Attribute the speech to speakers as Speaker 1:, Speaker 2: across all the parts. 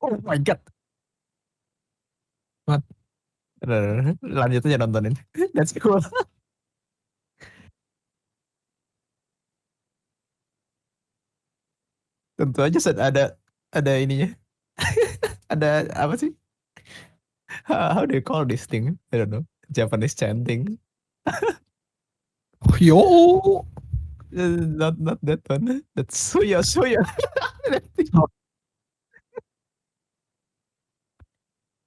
Speaker 1: Oh my god. What? Lanjut aja nontonin. That's cool. Tentu aja ada ininya. Ada apa sih? How do you call this thing? I don't know. Japanese chanting.
Speaker 2: Yo.
Speaker 1: Not that one. That's Suya Suya.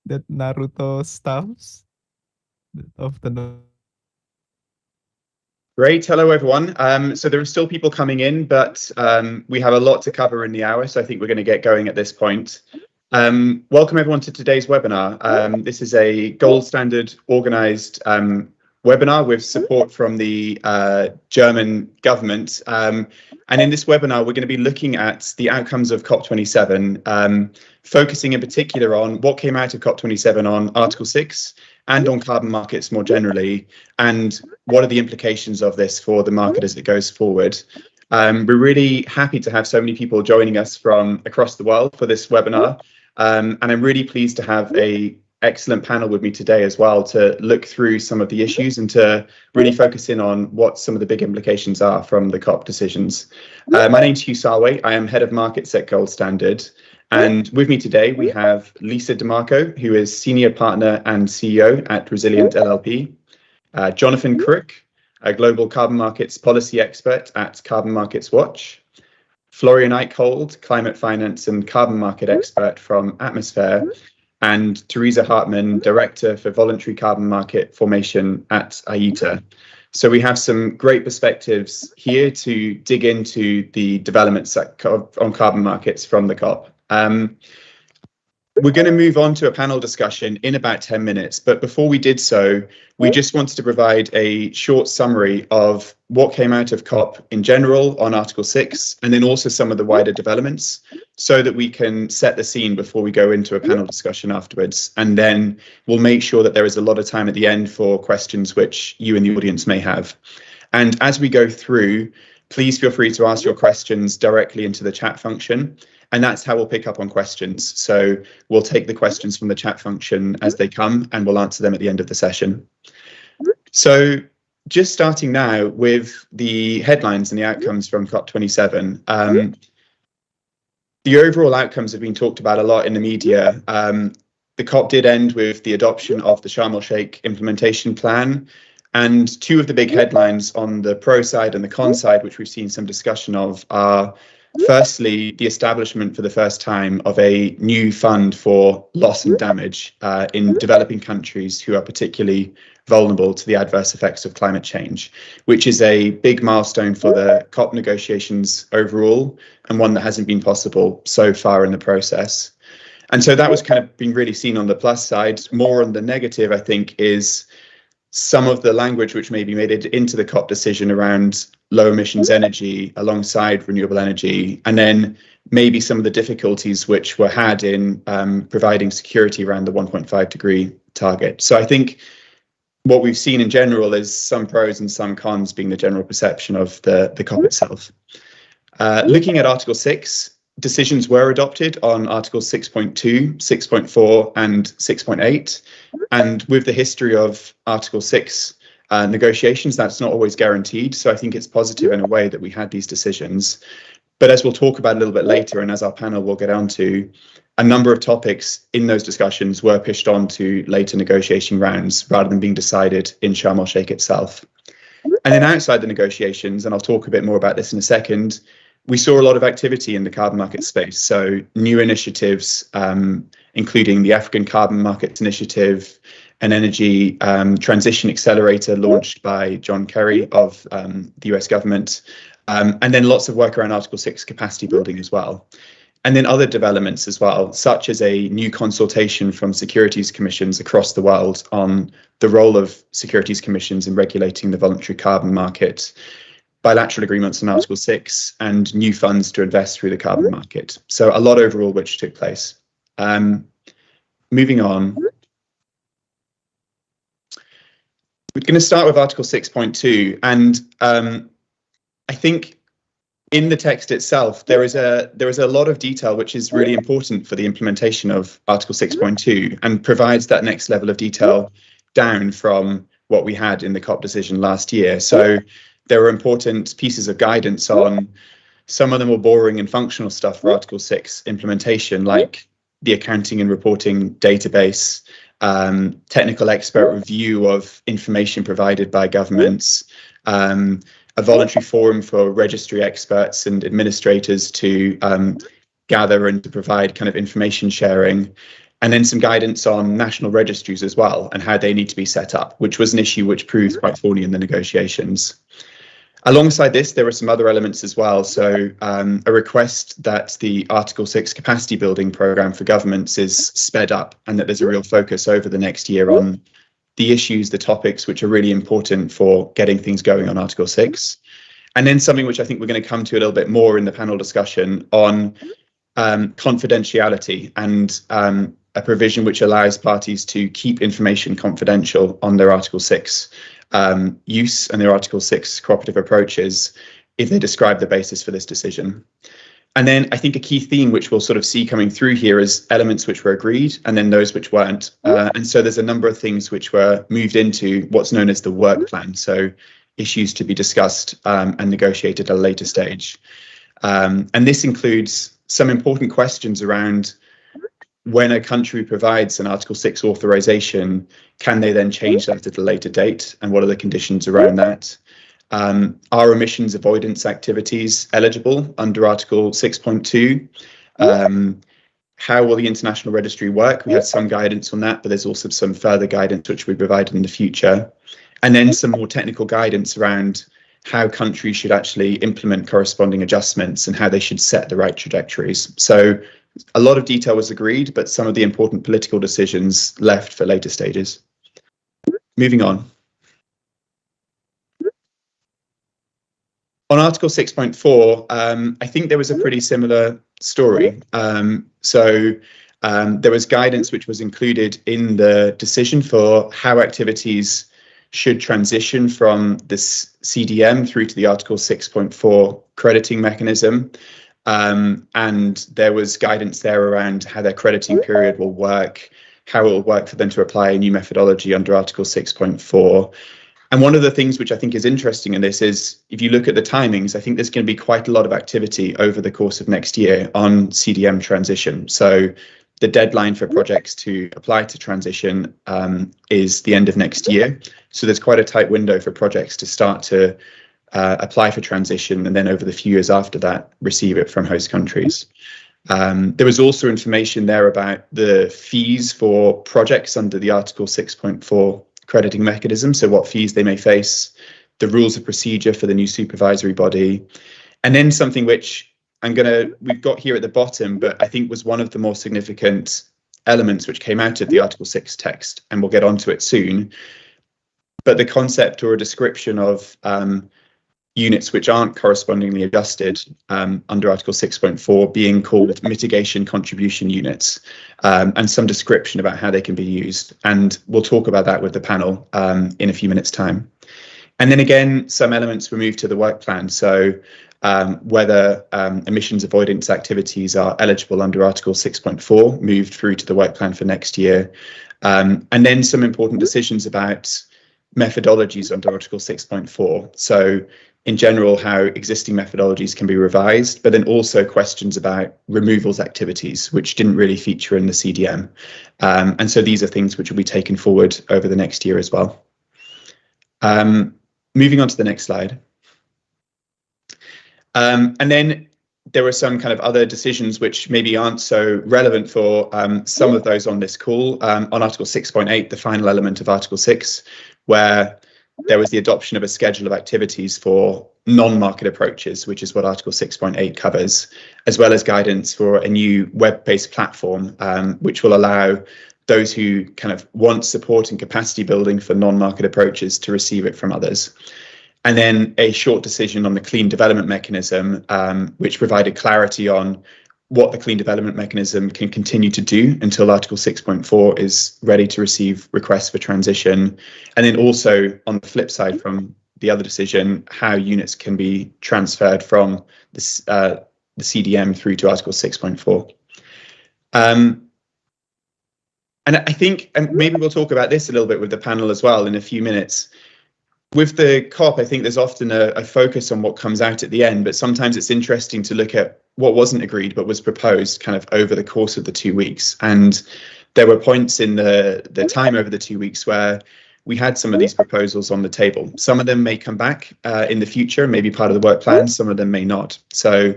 Speaker 1: That Naruto stuffs of the.
Speaker 3: Great. Hello, everyone. So there are still people coming in, but we have a lot to cover in the hour, so I think we're going to get going at this point. Welcome, everyone, to today's webinar. This is a gold standard organized webinar with support from the German government. And in this webinar, we're going to be looking at the outcomes of COP27, focusing in particular on what came out of COP27 on Article 6 and on carbon markets more generally, and what are the implications of this for the market as it goes forward. We're really happy to have so many people joining us from across the world for this webinar, and I'm really pleased to have an excellent panel with me today as well to look through some of the issues and to really focus in on what some of the big implications are from the COP decisions. My name's Hugh Sarway. I am Head of Markets at Gold Standard. And with me today, we have Lisa DeMarco, who is Senior Partner and CEO at Resilient LLP, Jonathan Crook, a Global Carbon Markets Policy Expert at Carbon Markets Watch, Florian Eichhold, Climate Finance and Carbon Market Expert from Atmosphere, and Teresa Hartmann, Director for Voluntary Carbon Market Formation at IETA. So we have some great perspectives here to dig into the developments on carbon markets from the COP. We're going to move on to a panel discussion in about 10 minutes, but before we did so, we just wanted to provide a short summary of what came out of COP in general on Article 6, and then also some of the wider developments, so that we can set the scene before we go into a panel discussion afterwards. And then we'll make sure that there is a lot of time at the end for questions which you in the audience may have. And as we go through, please feel free to ask your questions directly into the chat function. And that's how we'll pick up on questions. So we'll take the questions from the chat function as they come, and we'll answer them at the end of the session. So just starting now with the headlines and the outcomes from COP27. The overall outcomes have been talked about a lot in the media. The COP did end with the adoption of the Sharm el-Sheikh implementation plan. And two of the big headlines on the pro side and the con side, which we've seen some discussion of, are firstly, the establishment for the first time of a new fund for loss and damage in developing countries who are particularly vulnerable to the adverse effects of climate change, which is a big milestone for the COP negotiations overall, and one that hasn't been possible so far in the process. And so that was kind of being really seen on the plus side. More on the negative, I think, is some of the language which maybe made it into the COP decision around low emissions energy alongside renewable energy, and then maybe some of the difficulties which were had in providing security around the 1.5 degree target. So I think what we've seen in general is some pros and some cons being the general perception of the COP itself. Looking at Article 6, decisions were adopted on Articles 6.2, 6.4 and 6.8. And with the history of Article 6 negotiations, that's not always guaranteed. So I think it's positive in a way that we had these decisions. But as we'll talk about a little bit later, and as our panel will get onto, a number of topics in those discussions were pushed on to later negotiation rounds rather than being decided in Sharm el-Sheikh itself. And then outside the negotiations, and I'll talk a bit more about this in a second, we saw a lot of activity in the carbon market space. So new initiatives, including the African Carbon Markets Initiative, an energy transition accelerator launched by John Kerry of the US government, and then lots of work around Article 6 capacity building as well. And then other developments as well, such as a new consultation from securities commissions across the world on the role of securities commissions in regulating the voluntary carbon market, bilateral agreements on Article 6, and new funds to invest through the carbon market. So a lot overall which took place. Moving on. We're going to start with Article 6.2, and I think in the text itself, there is a lot of detail which is really important for the implementation of Article 6.2 and provides that next level of detail down from what we had in the COP decision last year. So there are important pieces of guidance on some of the more boring and functional stuff for Article 6 implementation, like the accounting and reporting database, technical expert review of information provided by governments, a voluntary forum for registry experts and administrators to gather and to provide kind of information sharing, and then some guidance on national registries as well and how they need to be set up, which was an issue which proved quite thorny in the negotiations. Alongside this, there were some other elements as well. So a request that the Article 6 capacity building programme for governments is sped up and that there's a real focus over the next year on the issues, the topics which are really important for getting things going on Article 6. And then something which I think we're going to come to a little bit more in the panel discussion on confidentiality and a provision which allows parties to keep information confidential on their Article 6 use and their Article 6 cooperative approaches if they describe the basis for this decision. And then I think a key theme which we'll sort of see coming through here is elements which were agreed and then those which weren't. And so there's a number of things which were moved into what's known as the work plan. So issues to be discussed and negotiated at a later stage. And this includes some important questions around when a country provides an Article 6 authorization, can they then change that at a later date? And what are the conditions around that? Are emissions avoidance activities eligible under Article 6.2? How will the international registry work? We had some guidance on that, but there's also some further guidance which we provide in the future. And then some more technical guidance around how countries should actually implement corresponding adjustments and how they should set the right trajectories. So a lot of detail was agreed, but some of the important political decisions left for later stages. Moving on. On Article 6.4, I think there was a pretty similar story. There was guidance which was included in the decision for how activities should transition from this CDM through to the Article 6.4 crediting mechanism. And there was guidance there around how their crediting period will work, how it will work for them to apply a new methodology under Article 6.4. And one of the things which I think is interesting in this is, if you look at the timings, I think there's going to be quite a lot of activity over the course of next year on CDM transition. So the deadline for projects to apply to transition is the end of next year. So there's quite a tight window for projects to start to apply for transition, and then over the few years after that, receive it from host countries. There was also information there about the fees for projects under the Article 6.4 crediting mechanism, so what fees they may face, the rules of procedure for the new supervisory body, and then something which we've got here at the bottom, but I think was one of the more significant elements which came out of the Article 6 text, and we'll get onto it soon. But the concept or a description of units which aren't correspondingly adjusted under Article 6.4 being called mitigation contribution units, and some description about how they can be used. And we'll talk about that with the panel in a few minutes' time. And then again, some elements were moved to the work plan. So whether emissions avoidance activities are eligible under Article 6.4 moved through to the work plan for next year. And then some important decisions about methodologies under Article 6.4. So in general, how existing methodologies can be revised, but then also questions about removals activities, which didn't really feature in the CDM. And so these are things which will be taken forward over the next year as well. Moving on to the next slide. And then there were some kind of other decisions which maybe aren't so relevant for some of those on this call. On Article 6.8, the final element of Article 6, where there was the adoption of a schedule of activities for non-market approaches, which is what Article 6.8 covers, as well as guidance for a new web-based platform, which will allow those who kind of want support and capacity building for non-market approaches to receive it from others. And then a short decision on the clean development mechanism, which provided clarity on what the clean development mechanism can continue to do until Article 6.4 is ready to receive requests for transition. And then also on the flip side from the other decision, how units can be transferred from this, the CDM through to Article 6.4. And I think, and maybe we'll talk about this a little bit with the panel as well in a few minutes. With the COP, I think there's often a focus on what comes out at the end, but sometimes it's interesting to look at what wasn't agreed but was proposed kind of over the course of the 2 weeks. And there were points in the time over the 2 weeks where we had some of these proposals on the table. Some of them may come back in the future, maybe part of the work plan, some of them may not. So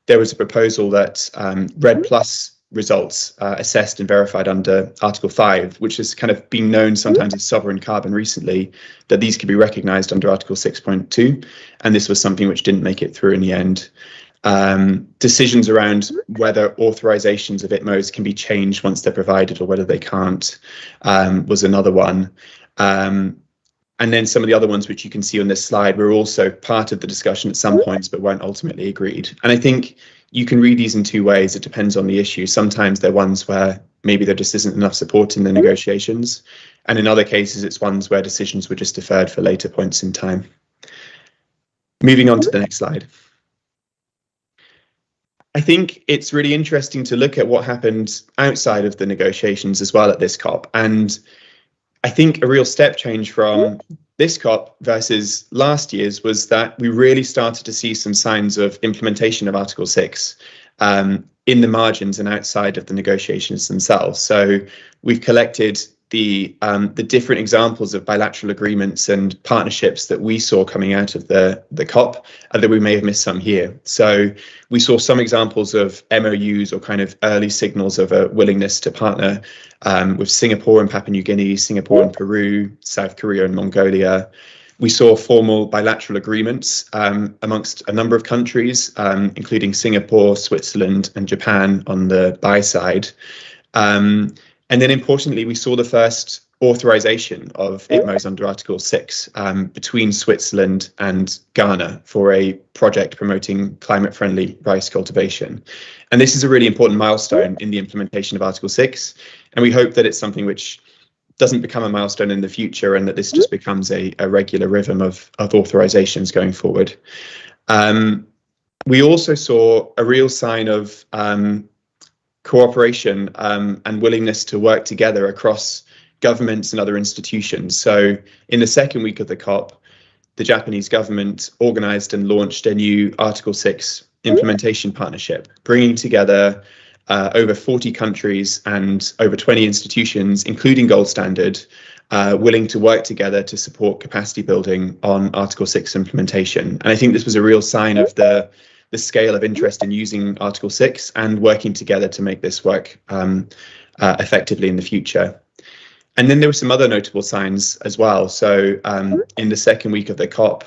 Speaker 3: there was a proposal that REDD+ results assessed and verified under Article 5, which has kind of been known sometimes as sovereign carbon recently, that these could be recognised under Article 6.2, and this was something which didn't make it through in the end. Decisions around whether authorisations of ITMOs can be changed once they're provided or whether they can't was another one. And then some of the other ones which you can see on this slide were also part of the discussion at some points but weren't ultimately agreed. And I think you can read these in two ways. It depends on the issue. Sometimes they're ones where maybe there just isn't enough support in the negotiations. And in other cases, it's ones where decisions were just deferred for later points in time. Moving on to the next slide. I think it's really interesting to look at what happened outside of the negotiations as well at this COP. And I think a real step change from this COP versus last year's was that we really started to see some signs of implementation of Article 6 in the margins and outside of the negotiations themselves. So we've collected the different examples of bilateral agreements and partnerships that we saw coming out of the COP, although we may have missed some here. So we saw some examples of MOUs or kind of early signals of a willingness to partner with Singapore and Papua New Guinea, Singapore and Peru, South Korea and Mongolia. We saw formal bilateral agreements amongst a number of countries, including Singapore, Switzerland and Japan on the buy side. And then importantly, we saw the first authorization of ITMOs under Article 6 between Switzerland and Ghana for a project promoting climate-friendly rice cultivation. And this is a really important milestone in the implementation of Article 6. And we hope that it's something which doesn't become a milestone in the future and that this just becomes a regular rhythm of authorizations going forward. We also saw a real sign of cooperation and willingness to work together across governments and other institutions. So in the second week of the COP, the Japanese government organized and launched a new Article 6 implementation partnership, bringing together over 40 countries and over 20 institutions, including Gold Standard, willing to work together to support capacity building on Article 6 implementation. And I think this was a real sign of the scale of interest in using Article 6 and working together to make this work effectively in the future. And then there were some other notable signs as well. So in the second week of the COP,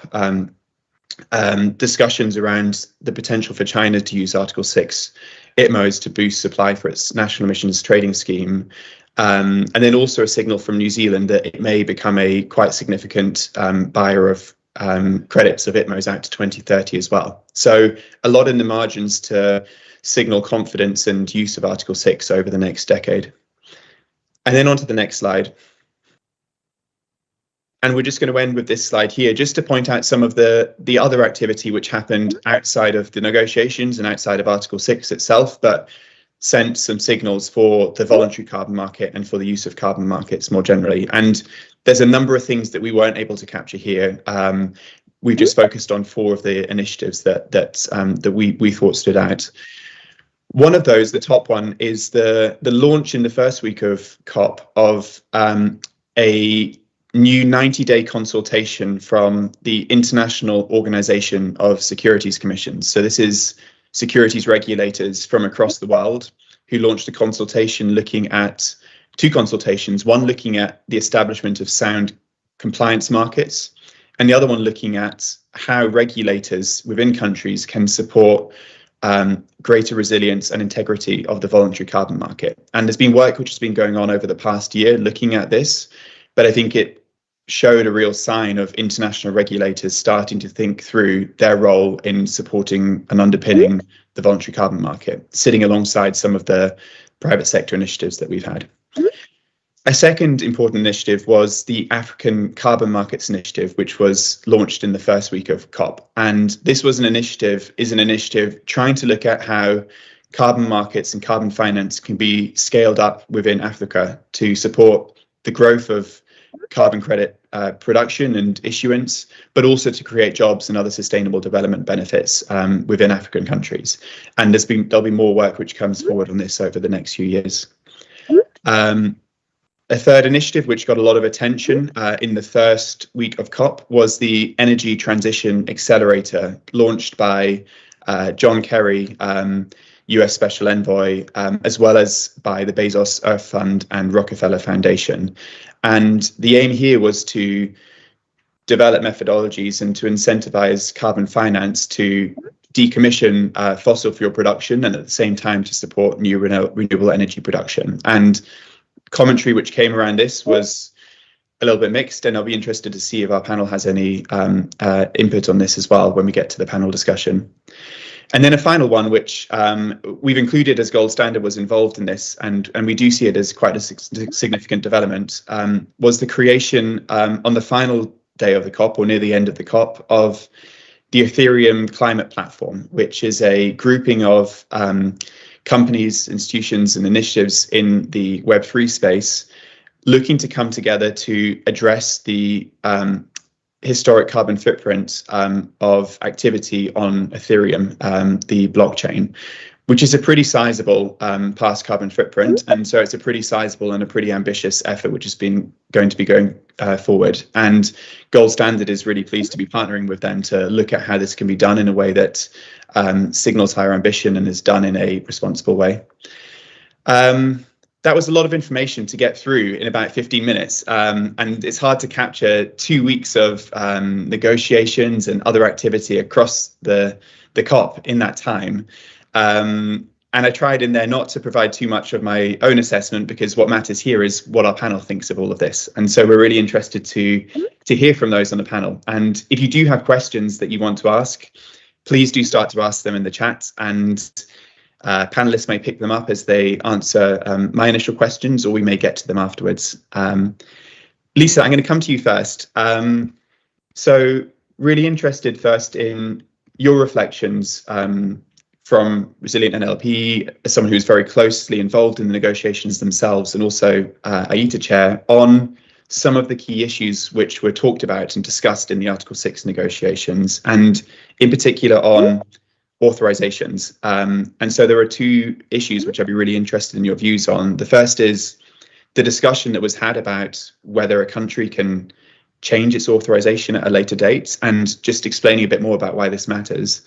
Speaker 3: discussions around the potential for China to use Article 6 ITMOs to boost supply for its national emissions trading scheme. And then also a signal from New Zealand that it may become a quite significant buyer of credits of ITMOs out to 2030 as well. So a lot in the margins to signal confidence and use of Article 6 over the next decade. And then on to the next slide. And we're just going to end with this slide here, just to point out some of the other activity which happened outside of the negotiations and outside of Article 6 itself, but sent some signals for the voluntary carbon market and for the use of carbon markets more generally. And there's a number of things that we weren't able to capture here. We've just focused on 4 of the initiatives that we thought stood out. One of those, the top one, is the launch in the first week of COP of a new 90-day consultation from the International Organization of Securities Commissions. So this is securities regulators from across the world who launched a consultation looking at 2 consultations, one looking at the establishment of sound compliance markets, and the other one looking at how regulators within countries can support greater resilience and integrity of the voluntary carbon market. And there's been work which has been going on over the past year looking at this, but I think it showed a real sign of international regulators starting to think through their role in supporting and underpinning the voluntary carbon market, sitting alongside some of the private sector initiatives that we've had. A second important initiative was the African Carbon Markets Initiative, which was launched in the first week of COP. And this was an initiative trying to look at how carbon markets and carbon finance can be scaled up within Africa to support the growth of carbon credit production and issuance, but also to create jobs and other sustainable development benefits within African countries. And there'll be more work which comes forward on this over the next few years. A third initiative which got a lot of attention in the first week of COP was the Energy Transition Accelerator, launched by John Kerry, US Special Envoy, as well as by the Bezos Earth Fund and Rockefeller Foundation. And the aim here was to develop methodologies and to incentivize carbon finance to decommission fossil fuel production and at the same time to support new renewable energy production. And commentary which came around this was a little bit mixed, and I'll be interested to see if our panel has any input on this as well when we get to the panel discussion. And then a final one, which we've included as gold standard, was involved in this, and we do see it as quite a significant development, was the creation on the final day of the COP, or near the end of the COP, of the Ethereum Climate Platform, which is a grouping of companies, institutions, and initiatives in the Web3 space looking to come together to address the historic carbon footprint of activity on Ethereum, the blockchain, which is a pretty sizable past carbon footprint. And so it's a pretty sizable and a pretty ambitious effort, which has been going to be going forward. And Gold Standard is really pleased to be partnering with them to look at how this can be done in a way that signals higher ambition and is done in a responsible way. That was a lot of information to get through in about 15 minutes. And it's hard to capture 2 weeks of negotiations and other activity across the COP in that time. And I tried in there not to provide too much of my own assessment, because what matters here is what our panel thinks of all of this. And so we're really interested to hear from those on the panel. And if you do have questions that you want to ask, please do start to ask them in the chat, and panelists may pick them up as they answer my initial questions, or we may get to them afterwards. Lisa, I'm going to come to you first. So really interested first in your reflections from Resilient NLP, as someone who's very closely involved in the negotiations themselves, and also AITA chair, on some of the key issues which were talked about and discussed in the Article 6 negotiations, and in particular on authorizations. And so there are two issues which I'd be really interested in your views on. The first is the discussion that was had about whether a country can change its authorization at a later date, and just explaining a bit more about why this matters.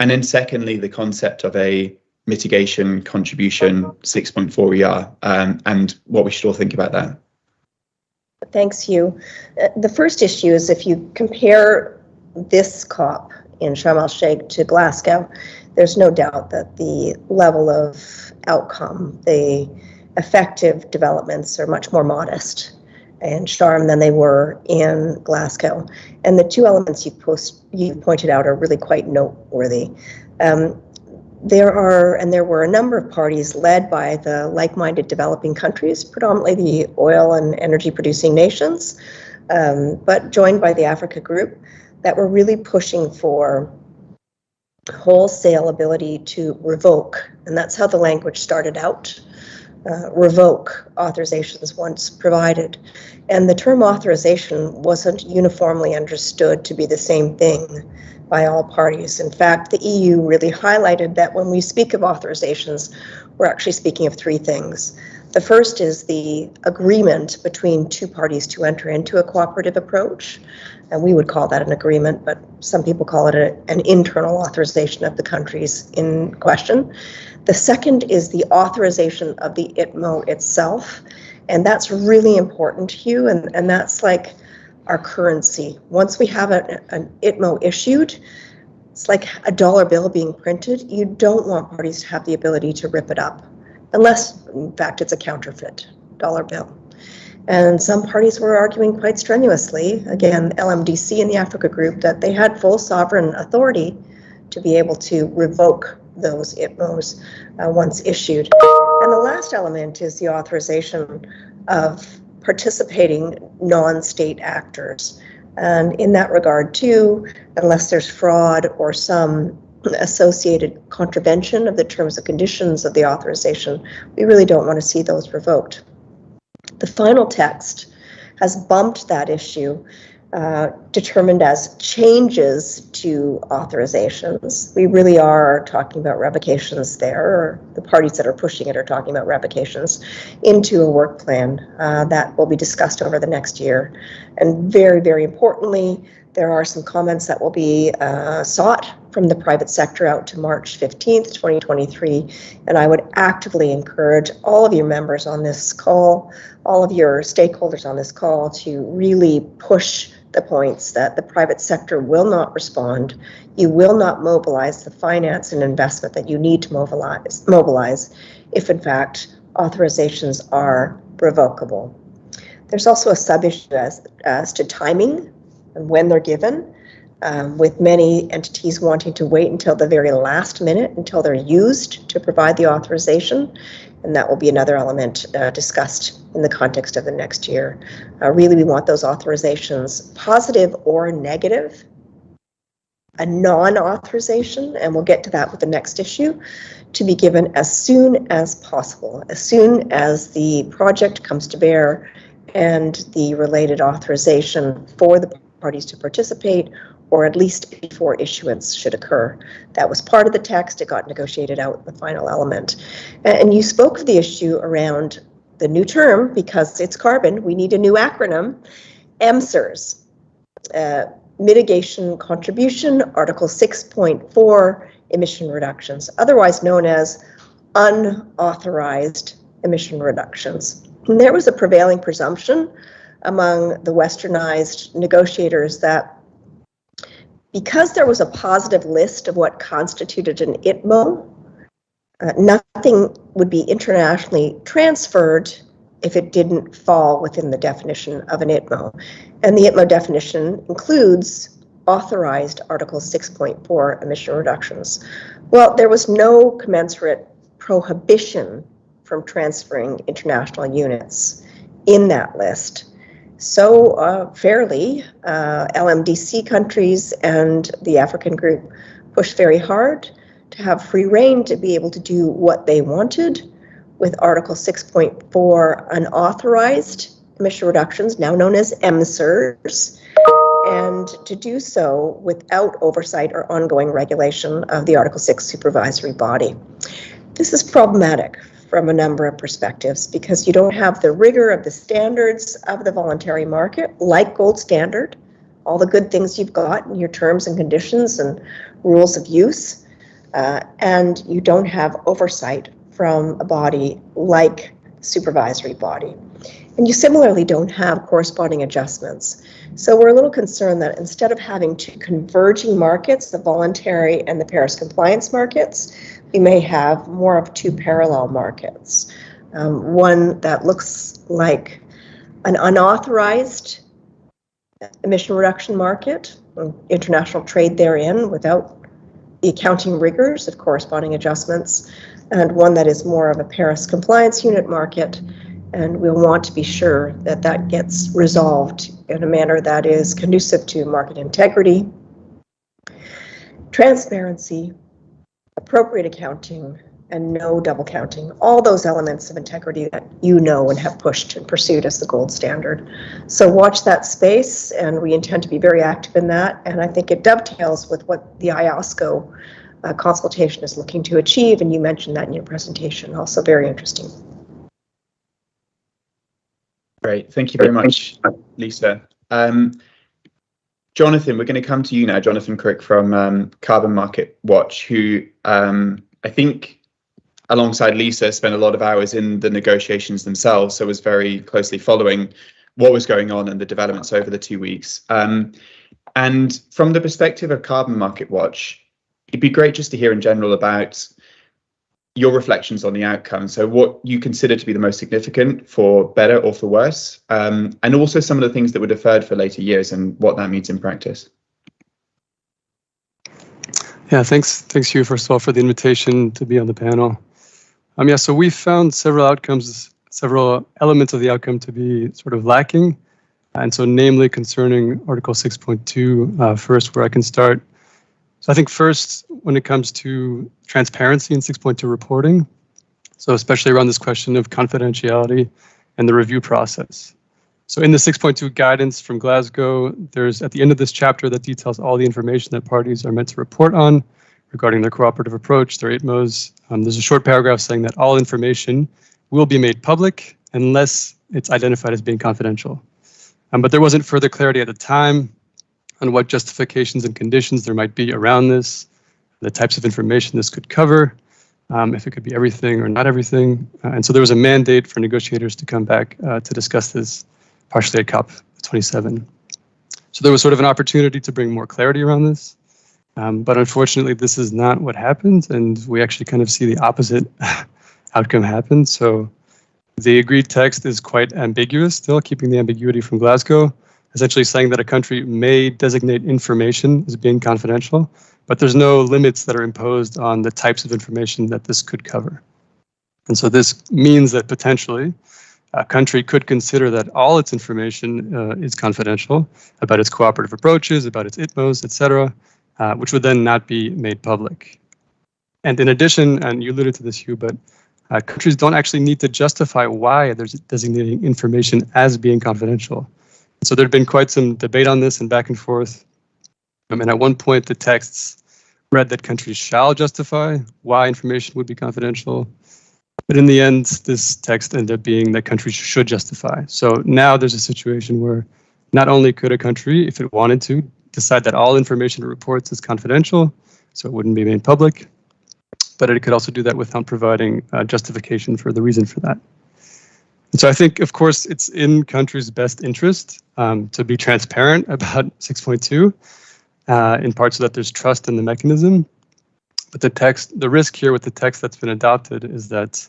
Speaker 3: And then secondly, the concept of a mitigation contribution 6.4 ER, and what we should all think about that.
Speaker 2: Thanks, Hugh. The first issue is, if you compare this COP in Sharm el-Sheikh to Glasgow, there's no doubt that the level of outcome, the effective developments, are much more modest in Sharm than they were in Glasgow. And the two elements you pointed out are really quite noteworthy. There were a number of parties led by the like-minded developing countries, predominantly the oil and energy producing nations, but joined by the Africa Group, that were really pushing for wholesale ability to revoke. And that's how the language started out. Revoke authorizations once provided. And the term authorization wasn't uniformly understood to be the same thing by all parties. In fact, the EU really highlighted that when we speak of authorizations, we're actually speaking of three things. The first is the agreement between two parties to enter into a cooperative approach. And we would call that an agreement, but some people call it an internal authorization of the countries in question. The second is the authorization of the ITMO itself. And that's really important, Hugh, and that's like our currency. Once we have an ITMO issued, it's like a dollar bill being printed. You don't want parties to have the ability to rip it up, unless, in fact, it's a counterfeit dollar bill. And some parties were arguing quite strenuously, again, LMDC and the Africa Group, that they had full sovereign authority to be able to revoke those ITMOs once issued. And the last element is the authorization of participating non-state actors. And in that regard too, unless there's fraud or some associated contravention of the terms and conditions of the authorization, we really don't want to see those revoked. The final text has bumped that issue, determined as changes to authorizations. We really are talking about revocations there, or the parties that are pushing it are talking about revocations into a work plan that will be discussed over the next year. And very, very importantly, there are some comments that will be sought from the private sector out to March 15th, 2023. And I would actively encourage all of your members on this call, all of your stakeholders on this call, to really push the points that the private sector will not respond. You will not mobilize the finance and investment that you need to mobilize if in fact authorizations are revocable. There's also a sub-issue as to timing and when they're given, with many entities wanting to wait until the very last minute, until they're used to provide the authorization. And that will be another element discussed in the context of the next year. Really, we want those authorizations, positive or negative, a non-authorization, and we'll get to that with the next issue, to be given as soon as possible, as soon as the project comes to bear and the related authorization for the parties to participate, or at least before issuance should occur. That was part of the text. It got negotiated out in the final element. And you spoke of the issue around the new term, because it's carbon, we need a new acronym, MSERS, Mitigation Contribution, Article 6.4, Emission Reductions, otherwise known as unauthorized emission reductions. And there was a prevailing presumption among the westernized negotiators that because there was a positive list of what constituted an ITMO, nothing would be internationally transferred if it didn't fall within the definition of an ITMO. And the ITMO definition includes authorized Article 6.4 emission reductions. Well, there was no commensurate prohibition from transferring international units in that list. So fairly, LMDC countries and the African group pushed very hard to have free rein to be able to do what they wanted with Article 6.4 unauthorized emission reductions, now known as MSERS, and to do so without oversight or ongoing regulation of the Article 6 supervisory body. This is problematic from a number of perspectives, because you don't have the rigor of the standards of the voluntary market, like Gold Standard, all the good things you've got in your terms and conditions and rules of use, and you don't have oversight from a body like supervisory body. And you similarly don't have corresponding adjustments. So we're a little concerned that instead of having two converging markets, the voluntary and the Paris compliance markets, we may have more of two parallel markets. One that looks like an unauthorized emission reduction market, international trade therein without the accounting rigors of corresponding adjustments, and one that is more of a Paris compliance unit market. And we'll want to be sure that that gets resolved in a manner that is conducive to market integrity, transparency, appropriate accounting, and no double counting, all those elements of integrity that you know and have pushed and pursued as the gold standard. So watch that space, and we intend to be very active in that. And I think it dovetails with what the IOSCO consultation is looking to achieve, and you mentioned that in your presentation, also very interesting.
Speaker 3: Great, thank you very much, Lisa. Jonathan, we're going to come to you now, Jonathan Crick from Carbon Market Watch, who I think alongside Lisa spent a lot of hours in the negotiations themselves, so was very closely following what was going on and the developments over the 2 weeks. And from the perspective of Carbon Market Watch, it'd be great just to hear in general about your reflections on the outcome. So what you consider to be the most significant, for better or for worse, and also some of the things that were deferred for later years and what that means in practice.
Speaker 4: Yeah, thanks you first of all for the invitation to be on the panel. So we found several outcomes several elements of the outcome to be sort of lacking. And so namely concerning Article 6.2 first, where I can start. So I think first, when it comes to transparency in 6.2 reporting, so especially around this question of confidentiality and the review process. So in the 6.2 guidance from Glasgow, there's at the end of this chapter that details all the information that parties are meant to report on regarding their cooperative approach, their ITMOs. There's a short paragraph saying that all information will be made public unless it's identified as being confidential. But there wasn't further clarity at the time on what justifications and conditions there might be around this, the types of information this could cover, if it could be everything or not everything. And so there was a mandate for negotiators to come back to discuss this partially at COP27. So there was sort of an opportunity to bring more clarity around this. But unfortunately, this is not what happened, and we actually kind of see the opposite outcome happen. So the agreed text is quite ambiguous still, keeping the ambiguity from Glasgow, essentially saying that a country may designate information as being confidential, but there's no limits that are imposed on the types of information that this could cover. And so this means that potentially a country could consider that all its information is confidential about its cooperative approaches, about its ITMOs, etc., which would then not be made public. And in addition, and you alluded to this, Hugh, but countries don't actually need to justify why they're designating information as being confidential. So there'd been quite some debate on this and back and forth. And at one point, the texts read that countries shall justify why information would be confidential. But in the end, this text ended up being that countries should justify. So now there's a situation where not only could a country, if it wanted to, decide that all information it reports is confidential, so it wouldn't be made public, but it could also do that without providing justification for the reason for that. And so I think, of course, it's in countries' best interest to be transparent about 6.2, in part so that there's trust in the mechanism. But the risk here with the text that's been adopted is that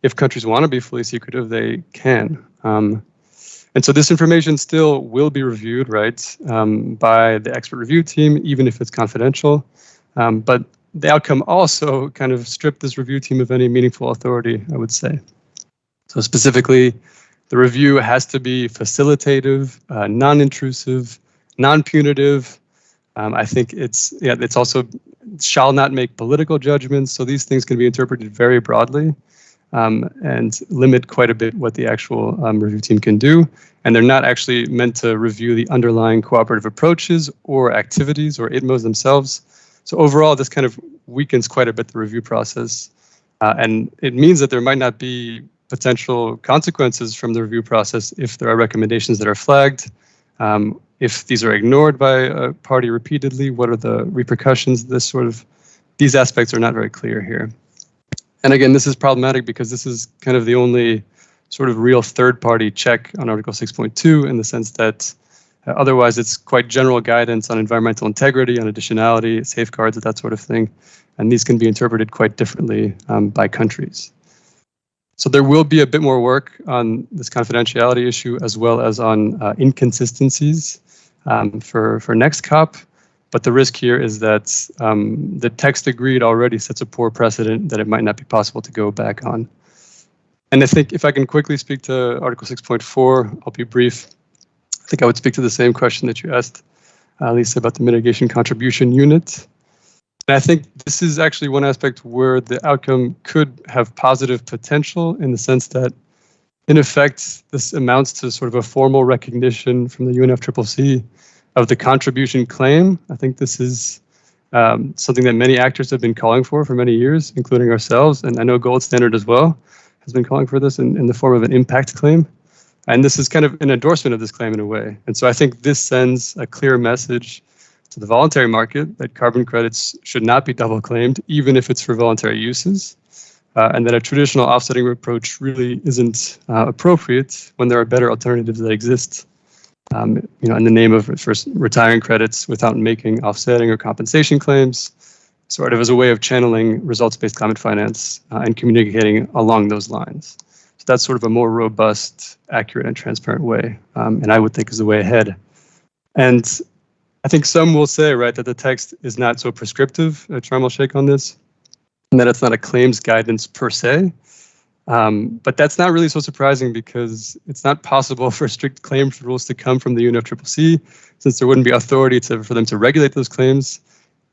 Speaker 4: if countries want to be fully secretive, they can. And so this information still will be reviewed, right, by the expert review team, even if it's confidential. But the outcome also kind of stripped this review team of any meaningful authority, I would say. So specifically, the review has to be facilitative, non-intrusive, non-punitive. I think it's also shall not make political judgments. So these things can be interpreted very broadly and limit quite a bit what the actual review team can do. And they're not actually meant to review the underlying cooperative approaches or activities or ITMOs themselves. So overall, this kind of weakens quite a bit the review process. And it means that there might not be potential consequences from the review process if there are recommendations that are flagged. If these are ignored by a party repeatedly, what are the repercussions? These aspects are not very clear here. And again, this is problematic because this is kind of the only sort of real third-party check on Article 6.2 in the sense that otherwise it's quite general guidance on environmental integrity, on additionality, safeguards, that sort of thing. And these can be interpreted quite differently by countries. So there will be a bit more work on this confidentiality issue as well as on inconsistencies for next COP. But the risk here is that the text agreed already sets a poor precedent that it might not be possible to go back on. And I think if I can quickly speak to Article 6.4, I'll be brief. I think I would speak to the same question that you asked, Lisa, about the mitigation contribution unit. And I think this is actually one aspect where the outcome could have positive potential in the sense that, in effect, this amounts to sort of a formal recognition from the UNFCCC of the contribution claim. I think this is something that many actors have been calling for many years, including ourselves. And I know Gold Standard as well has been calling for this in the form of an impact claim. And this is kind of an endorsement of this claim in a way. And so I think this sends a clear message to the voluntary market that carbon credits should not be double claimed, even if it's for voluntary uses, and that a traditional offsetting approach really isn't appropriate when there are better alternatives that exist. In the name of first retiring credits without making offsetting or compensation claims, sort of as a way of channeling results-based climate finance and communicating along those lines. So that's sort of a more robust, accurate, and transparent way, and I would think is the way ahead. And I think some will say, right, that the text is not so prescriptive at Sharm el-Sheikh on this, and that it's not a claims guidance per se. But that's not really so surprising because it's not possible for strict claims rules to come from the UNFCCC, since there wouldn't be authority for them to regulate those claims.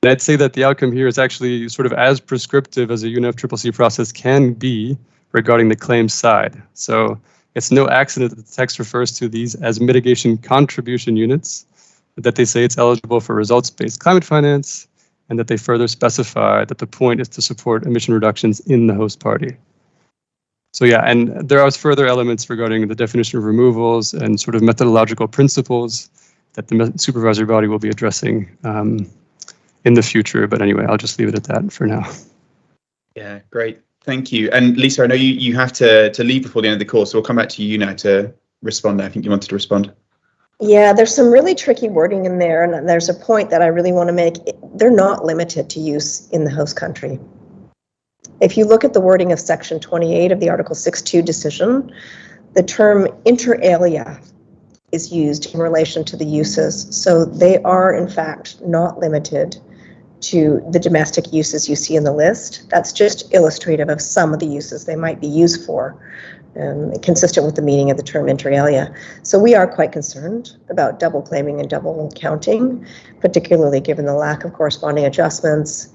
Speaker 4: And I'd say that the outcome here is actually sort of as prescriptive as a UNFCCC process can be regarding the claims side. So it's no accident that the text refers to these as mitigation contribution units, that they say it's eligible for results-based climate finance, and that they further specify that the point is to support emission reductions in the host party. So yeah, and there are further elements regarding the definition of removals and sort of methodological principles that the supervisory body will be addressing in the future. But anyway, I'll just leave it at that for now.
Speaker 3: Yeah, great. Thank you. And Lisa, I know you have to leave before the end of the course, so we'll come back to you now to respond. I think you wanted to respond.
Speaker 2: Yeah, there's some really tricky wording in there, and there's a point that I really want to make. They're not limited to use in the host country. If you look at the wording of Section 28 of the Article 6.2 decision, the term inter alia is used in relation to the uses. So they are, in fact, not limited to the domestic uses you see in the list. That's just illustrative of some of the uses they might be used for, consistent with the meaning of the term inter alia. So we are quite concerned about double claiming and double counting, particularly given the lack of corresponding adjustments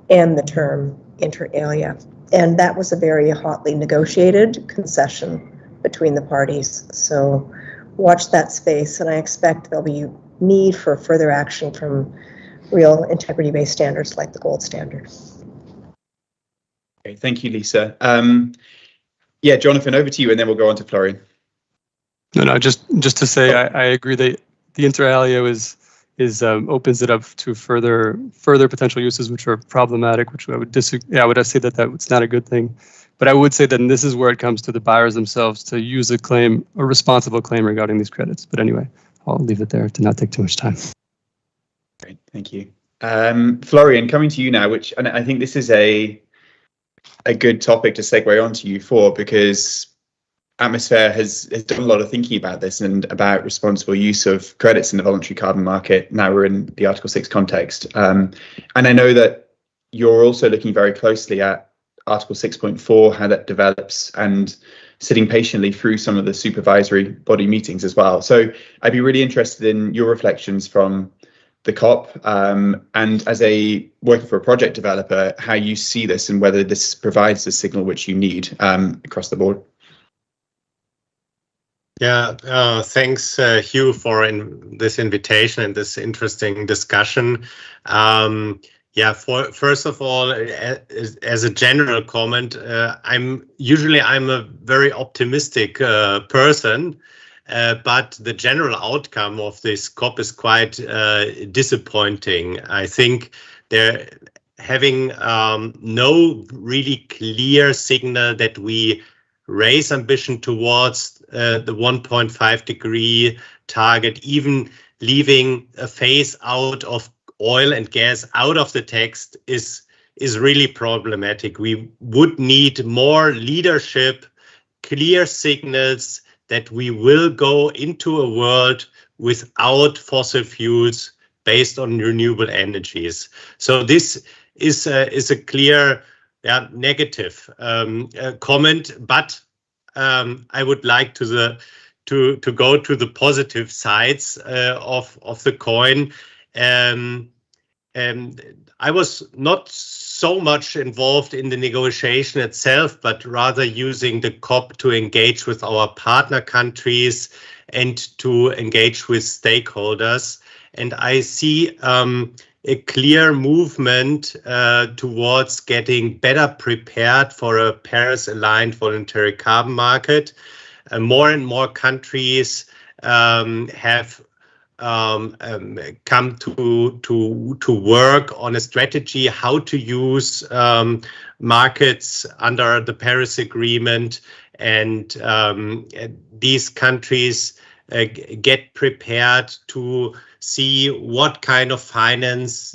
Speaker 2: and the term inter alia. And that was a very hotly negotiated concession between the parties. So watch that space, and I expect there'll be need for further action from real integrity-based standards like the gold standard.
Speaker 3: Okay, thank you, Lisa. Yeah, Jonathan, over to you, and then we'll go on to Florian.
Speaker 4: No, just to say, I agree that the inter alia is opens it up to further potential uses which are problematic, which I would disagree. Yeah, I would say that it's not a good thing. But I would say that this is where it comes to the buyers themselves to use a responsible claim regarding these credits. But anyway, I'll leave it there to not take too much time.
Speaker 3: Great, thank you. Florian, coming to you now, and I think this is a good topic to segue onto you for, because Atmosphere has done a lot of thinking about this and about responsible use of credits in the voluntary carbon market. Now we're in the Article 6 context. And I know that you're also looking very closely at Article 6.4, how that develops, and sitting patiently through some of the supervisory body meetings as well. So I'd be really interested in your reflections from the COP, and as working for a project developer, how you see this and whether this provides the signal which you need across the board.
Speaker 5: Yeah, thanks, Hugh, for this invitation and this interesting discussion. First of all, as a general comment, I'm a very optimistic person, but the general outcome of this COP is quite disappointing. I think they're having no really clear signal that we raise ambition towards the 1.5 degree target, even leaving a phase out of oil and gas out of the text is really problematic. We would need more leadership, clear signals that we will go into a world without fossil fuels based on renewable energies. So this is a clear negative comment, but I would like to go to the positive sides of the coin. I was not so much involved in the negotiation itself, but rather using the COP to engage with our partner countries and to engage with stakeholders. And I see a clear movement towards getting better prepared for a Paris-aligned voluntary carbon market. More and more countries have come to work on a strategy how to use markets under the Paris Agreement, and these countries get prepared to see what kind of finance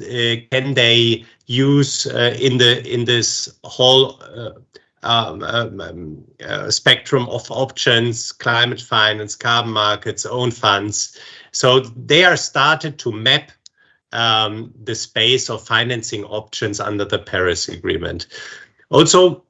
Speaker 5: can they use in this whole spectrum of options: climate finance, carbon markets, own funds. So they are started to map the space of financing options under the Paris Agreement. Also,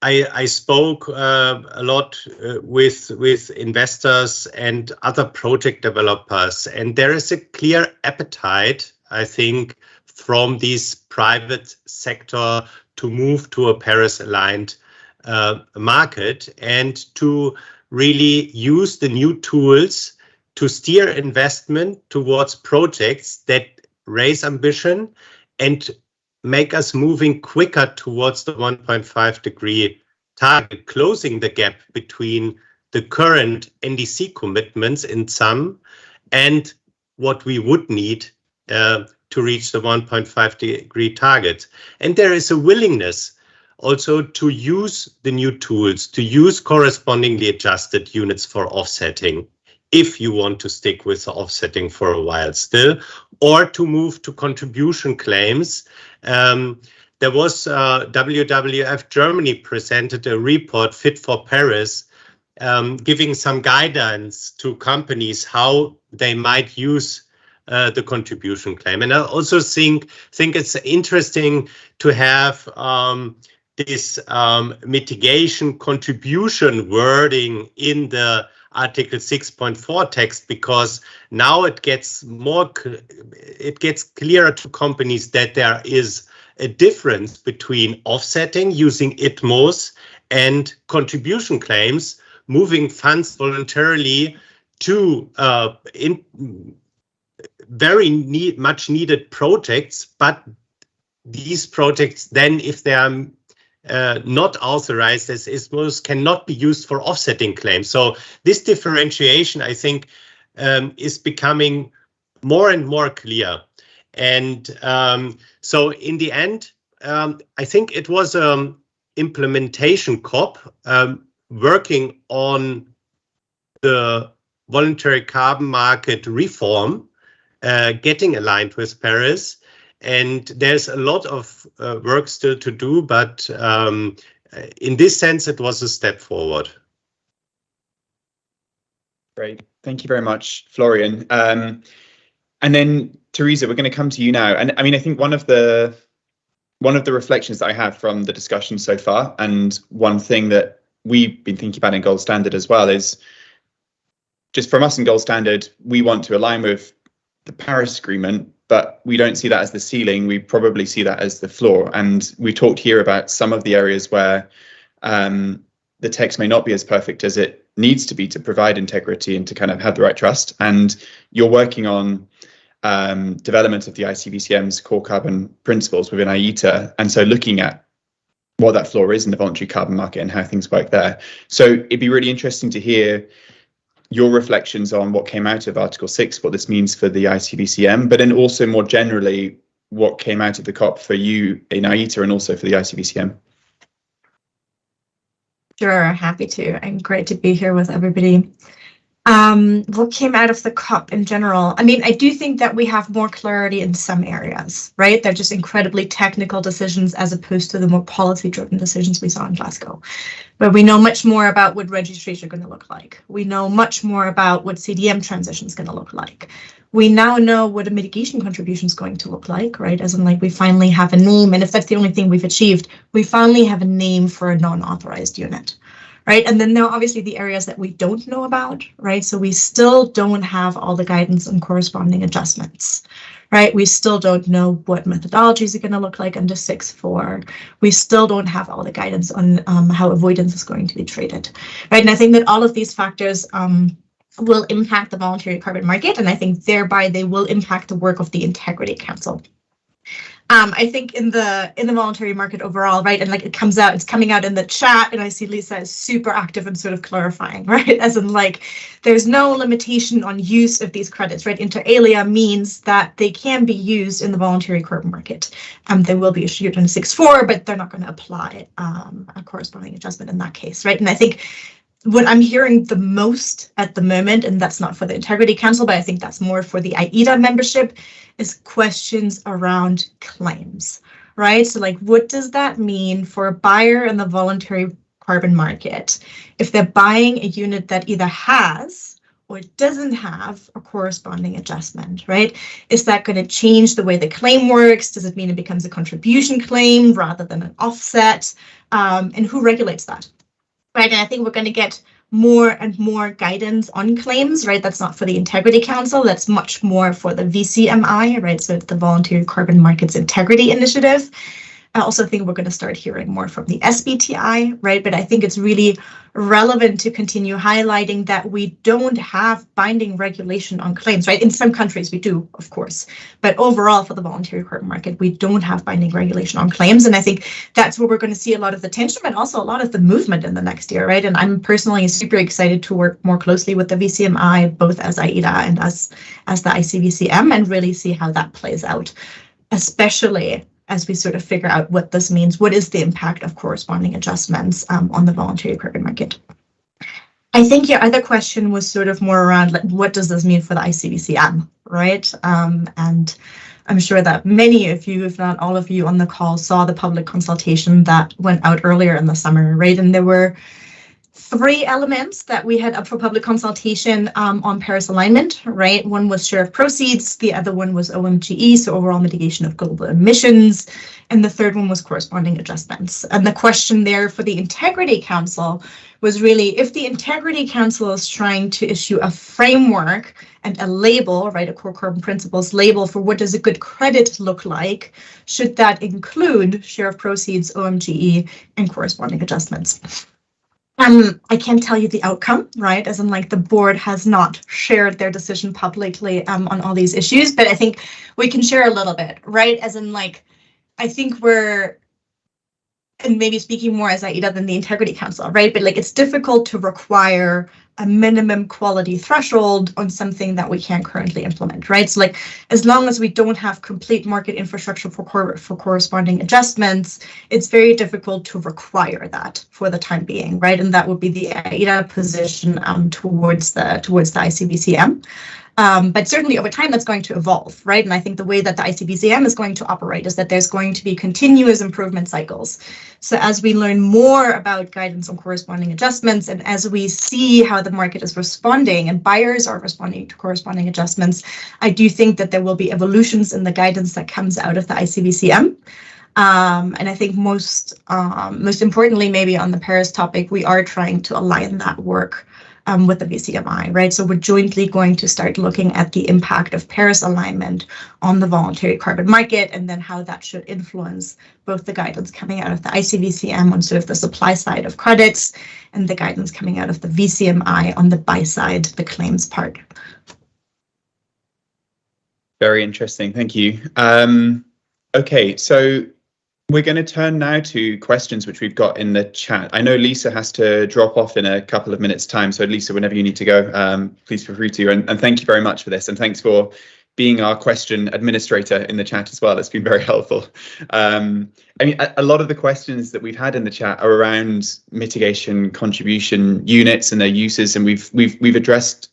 Speaker 5: I spoke a lot with investors and other project developers, and there is a clear appetite, I think, from this private sector to move to a Paris-aligned market and to really use the new tools to steer investment towards projects that raise ambition and make us moving quicker towards the 1.5 degree target, closing the gap between the current NDC commitments in some and what we would need to reach the 1.5 degree target. And there is a willingness also to use the new tools, to use correspondingly adjusted units for offsetting, if you want to stick with the offsetting for a while still, or to move to contribution claims. There was WWF Germany presented a report, Fit for Paris, giving some guidance to companies how they might use the contribution claim. And I also think it's interesting to have this mitigation contribution wording in the Article 6.4 text, because now it gets clearer to companies that there is a difference between offsetting using ITMOs and contribution claims, moving funds voluntarily to much needed projects, but these projects then, if they are not authorized as ITMOs, cannot be used for offsetting claims. So this differentiation, I think, is becoming more and more clear. And so in the end, I think it was implementation COP working on the voluntary carbon market reform, getting aligned with Paris. And there's a lot of work still to do, but in this sense, it was a step forward.
Speaker 3: Great. Thank you very much, Florian. And then, Teresa, we're going to come to you now. And I mean, I think one of the reflections that I have from the discussion so far, and one thing that we've been thinking about in Gold Standard as well, is just from us in Gold Standard, we want to align with the Paris Agreement, but we don't see that as the ceiling. We probably see that as the floor. And we talked here about some of the areas where the text may not be as perfect as it needs to be to provide integrity and to kind of have the right trust. And you're working on development of the ICVCM's core carbon principles within IETA. And so looking at what that floor is in the voluntary carbon market and how things work there. So it'd be really interesting to hear your reflections on what came out of Article 6, what this means for the ICVCM, but then also more generally, what came out of the COP for you in IETA and also for the ICVCM.
Speaker 6: Sure, happy to, and great to be here with everybody. What came out of the COP in general? I mean, I do think that we have more clarity in some areas, right? They're just incredibly technical decisions as opposed to the more policy-driven decisions we saw in Glasgow. But we know much more about what registries are going to look like. We know much more about what CDM transition is going to look like. We now know what a mitigation contribution is going to look like, right? As in, like, we finally have a name, and if that's the only thing we've achieved, we finally have a name for a non-authorized unit. Right, and then there are obviously the areas that we don't know about, right? So we still don't have all the guidance and corresponding adjustments, right? We still don't know what methodologies are going to look like under 6.4. We still don't have all the guidance on how avoidance is going to be treated, right? And I think that all of these factors will impact the voluntary carbon market, and I think thereby they will impact the work of the Integrity Council. I think in the voluntary market overall, right, and like it's coming out in the chat, and I see Lisa is super active and sort of clarifying, right, as in like there's no limitation on use of these credits, right? Inter alia means that they can be used in the voluntary carbon market. They will be issued in 6.4, but they're not going to apply a corresponding adjustment in that case, right? And I think what I'm hearing the most at the moment, and that's not for the Integrity Council, but I think that's more for the IETA membership, is questions around claims, right? So like, what does that mean for a buyer in the voluntary carbon market if they're buying a unit that either has or doesn't have a corresponding adjustment, right? Is that going to change the way the claim works? Does it mean it becomes a contribution claim rather than an offset, and who regulates that, right? And I think we're going to get more and more guidance on claims, right? That's not for the Integrity Council, that's much more for the VCMI, right? So it's the Voluntary Carbon Markets Integrity Initiative. I also think we're going to start hearing more from the SBTI, right? But I think it's really relevant to continue highlighting that we don't have binding regulation on claims, right? In some countries we do, of course, but overall for the voluntary carbon market, we don't have binding regulation on claims. And I think that's where we're going to see a lot of the tension, but also a lot of the movement in the next year, right? And I'm personally super excited to work more closely with the VCMI, both as AIDA and as the ICVCM, and really see how that plays out, especially as we sort of figure out what this means. What is the impact of corresponding adjustments on the voluntary carbon market? I think your other question was sort of more around, like, what does this mean for the ICVCM, right? And I'm sure that many of you, if not all of you on the call, saw the public consultation that went out earlier in the summer, right? And there were 3 elements that we had up for public consultation on Paris alignment, right? One was share of proceeds, the other one was OMGE, so overall mitigation of global emissions, and the third one was corresponding adjustments. And the question there for the Integrity Council was really, if the Integrity Council is trying to issue a framework and a label, right, a core carbon principles label for what does a good credit look like, should that include share of proceeds, OMGE, and corresponding adjustments? I can't tell you the outcome, right? As in, like, the board has not shared their decision publicly on all these issues, but I think we can share a little bit, right? As in, like, I think we're, and maybe speaking more as AIDA than the Integrity Council, right? But like, it's difficult to require a minimum quality threshold on something that we can't currently implement, right? So like, as long as we don't have complete market infrastructure for corresponding adjustments, it's very difficult to require that for the time being, right? And that would be the AIDA position towards the ICVCM. But certainly over time, that's going to evolve, right? And I think the way that the ICVCM is going to operate is that there's going to be continuous improvement cycles. So as we learn more about guidance on corresponding adjustments, and as we see how the market is responding and buyers are responding to corresponding adjustments, I do think that there will be evolutions in the guidance that comes out of the ICVCM. And I think most importantly, maybe on the Paris topic, we are trying to align that work with the VCMI, right? So we're jointly going to start looking at the impact of Paris alignment on the voluntary carbon market, and then how that should influence both the guidance coming out of the ICVCM on sort of the supply side of credits, and the guidance coming out of the VCMI on the buy side, the claims part.
Speaker 3: Very interesting, thank you. Okay, so we're going to turn now to questions which we've got in the chat. I know Lisa has to drop off in a couple of minutes' time, so Lisa, whenever you need to go, please feel free to. And thank you very much for this, and thanks for being our question administrator in the chat as well. It's been very helpful. I mean, a lot of the questions that we've had in the chat are around mitigation contribution units and their uses, and we've addressed.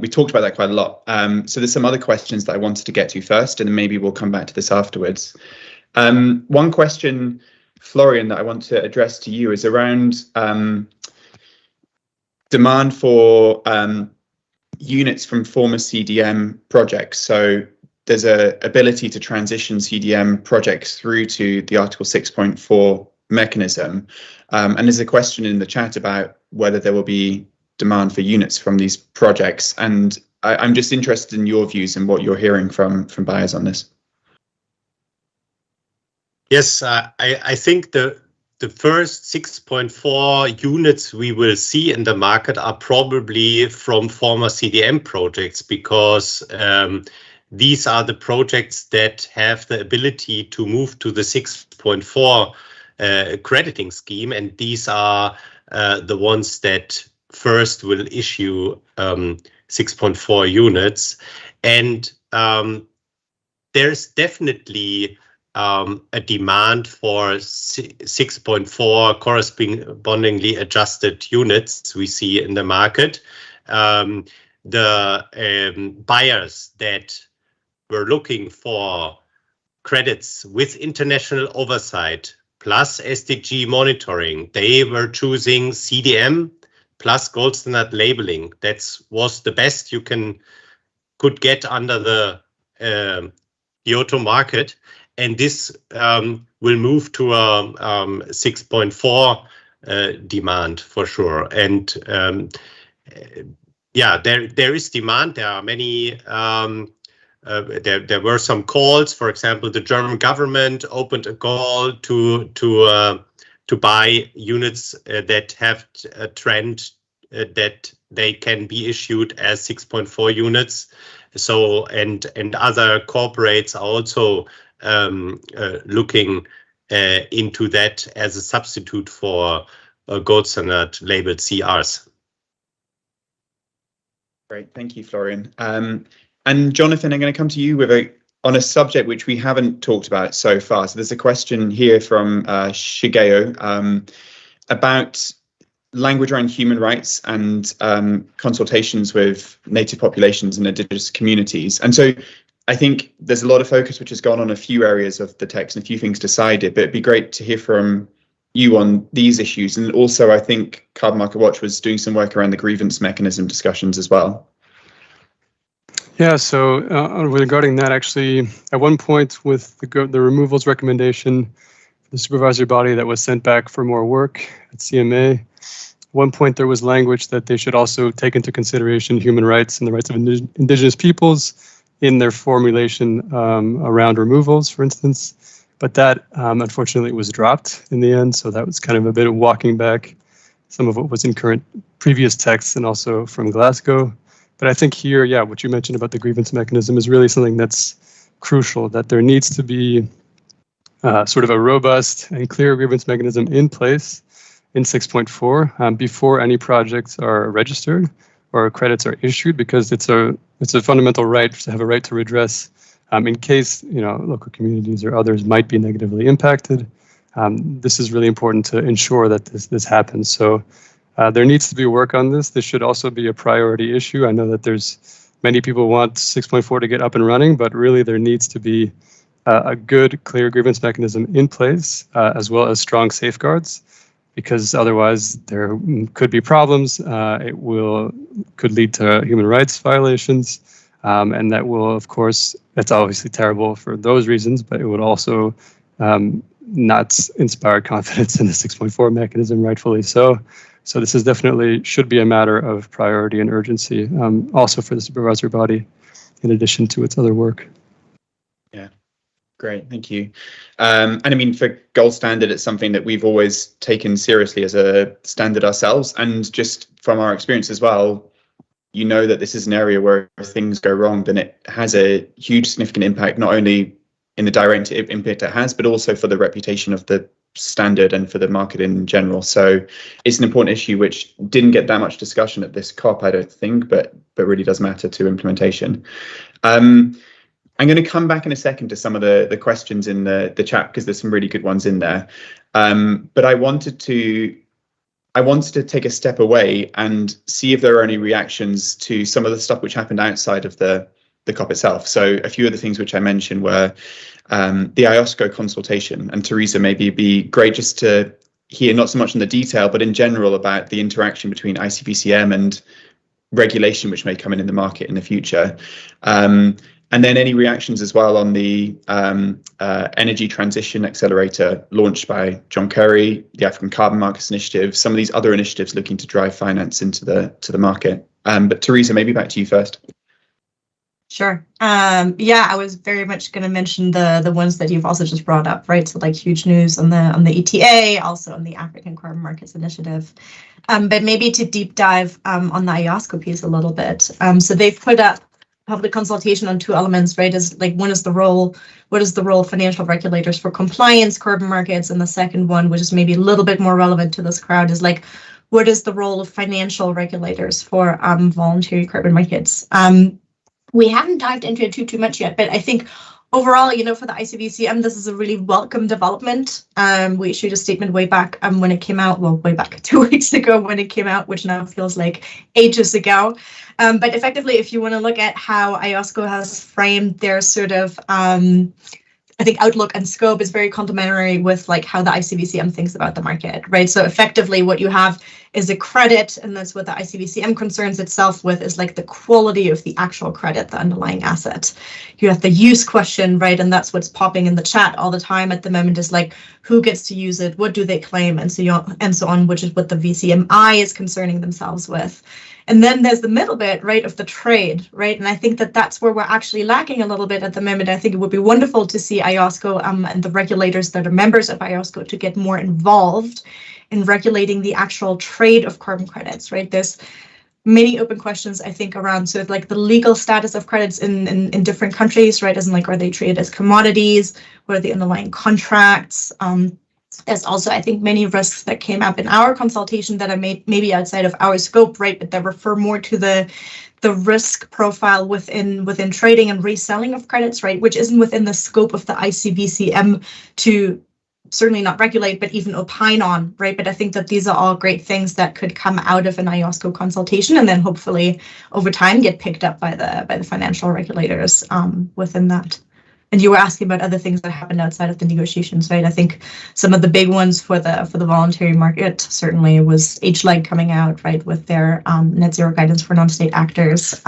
Speaker 3: We talked about that quite a lot. So there's some other questions that I wanted to get to first, and then maybe we'll come back to this afterwards. One question, Florian, that I want to address to you is around demand for units from former CDM projects. So there's a ability to transition CDM projects through to the Article 6.4 mechanism. And there's a question in the chat about whether there will be demand for units from these projects. And I'm just interested in your views and what you're hearing from buyers on this.
Speaker 5: Yes, I think the first 6.4 units we will see in the market are probably from former CDM projects, because these are the projects that have the ability to move to the 6.4 crediting scheme, and these are the ones that first will issue 6.4 units. And there's definitely a demand for 6.4 correspondingly adjusted units we see in the market. The buyers that were looking for credits with international oversight plus SDG monitoring, they were choosing CDM plus gold standard labeling. That was the best you could get under the Kyoto market. And this will move to a 6.4 demand for sure. And yeah, there is demand. There are many. There were some calls. For example, the German government opened a call to buy units that have a trend that they can be issued as 6.4 units. So and other corporates are also looking into that as a substitute for gold standard labeled CRs.
Speaker 3: Great, thank you, Florian. And Jonathan, I'm going to come to you on a subject which we haven't talked about so far. So there's a question here from Shigeo about language around human rights and consultations with native populations and indigenous communities. And so I think there's a lot of focus which has gone on a few areas of the text and a few things decided, but it'd be great to hear from you on these issues. And also, I think Carbon Market Watch was doing some work around the grievance mechanism discussions as well.
Speaker 4: Yeah, so regarding that, actually, at one point with the removals recommendation, the supervisory body that was sent back for more work at CMA, at one point there was language that they should also take into consideration human rights and the rights of indigenous peoples in their formulation around removals, for instance. But that, unfortunately, was dropped in the end, so that was kind of a bit of walking back some of what was in previous texts and also from Glasgow. But I think here, yeah, what you mentioned about the grievance mechanism is really something that's crucial, that there needs to be sort of a robust and clear grievance mechanism in place in 6.4 before any projects are registered or credits are issued, because it's a fundamental right to have a right to redress in case local communities or others might be negatively impacted. This is really important to ensure that this happens. So there needs to be work on this. This should also be a priority issue. I know that there's many people want 6.4 to get up and running, but really there needs to be a good, clear grievance mechanism in place, as well as strong safeguards, because otherwise there could be problems. It could lead to human rights violations, and that will, of course, that's obviously terrible for those reasons, but it would also not inspire confidence in the 6.4 mechanism, rightfully so. So this is definitely should be a matter of priority and urgency, also for the supervisory body, in addition to its other work.
Speaker 3: Yeah, great, thank you. And I mean, for gold standard, it's something that we've always taken seriously as a standard ourselves. And just from our experience as well, you know that this is an area where if things go wrong, then it has a huge significant impact, not only in the direct impact it has, but also for the reputation of the standard and for the market in general. So it's an important issue which didn't get that much discussion at this COP, I don't think, but really does matter to implementation. I'm going to come back in a second to some of the questions in the chat, because there's some really good ones in there. But I wanted to take a step away and see if there are any reactions to some of the stuff which happened outside of the COP itself. So a few of the things which I mentioned were the IOSCO consultation. And Teresa, maybe it'd be great just to hear not so much in the detail, but in general about the interaction between ICBCM and regulation which may come in the market in the future. And then any reactions as well on the Energy Transition Accelerator launched by John Kerry, the African Carbon Markets Initiative, some of these other initiatives looking to drive finance into the market. But Teresa, maybe back to you first.
Speaker 6: Sure. Yeah, I was very much going to mention the ones that you've also just brought up, right? So like huge news on the ETA, also on the African Carbon Markets Initiative. But maybe to deep dive on the IOSCO piece a little bit. So they've put up public consultation on two elements, right? Is like one is the role, what is the role of financial regulators for compliance carbon markets? And the second one, which is maybe a little bit more relevant to this crowd, is like, what is the role of financial regulators for voluntary carbon markets? We haven't dived into it too much yet, but I think overall, for the ICBCM, this is a really welcome development. We issued a statement way back when it came out, well, way back 2 weeks ago when it came out, which now feels like ages ago. But effectively, if you want to look at how IOSCO has framed their sort of, I think, outlook and scope is very complementary with like how the ICBCM thinks about the market, right? So effectively what you have is a credit, and that's what the ICVCM concerns itself with, is like the quality of the actual credit, the underlying asset. You have the use question, right? And that's what's popping in the chat all the time at the moment, is like, who gets to use it? What do they claim? And so on, which is what the VCMI is concerning themselves with. And then there's the middle bit, right, of the trade, right? And I think that that's where we're actually lacking a little bit at the moment. I think it would be wonderful to see IOSCO and the regulators that are members of IOSCO to get more involved in regulating the actual trade of carbon credits, right? There's many open questions, I think, around sort of like the legal status of credits in different countries, right? As in, like, are they treated as commodities? What are the underlying contracts? There's also, I think, many risks that came up in our consultation that are maybe outside of our scope, right? But that refer more to the risk profile within trading and reselling of credits, right? Which isn't within the scope of the ICVCM to certainly not regulate, but even opine on, right? But I think that these are all great things that could come out of an IOSCO consultation, and then hopefully over time get picked up by the financial regulators within that. And you were asking about other things that happened outside of the negotiations, right? I think some of the big ones for the voluntary market certainly was HLEG coming out, right, with their net zero guidance for non-state actors,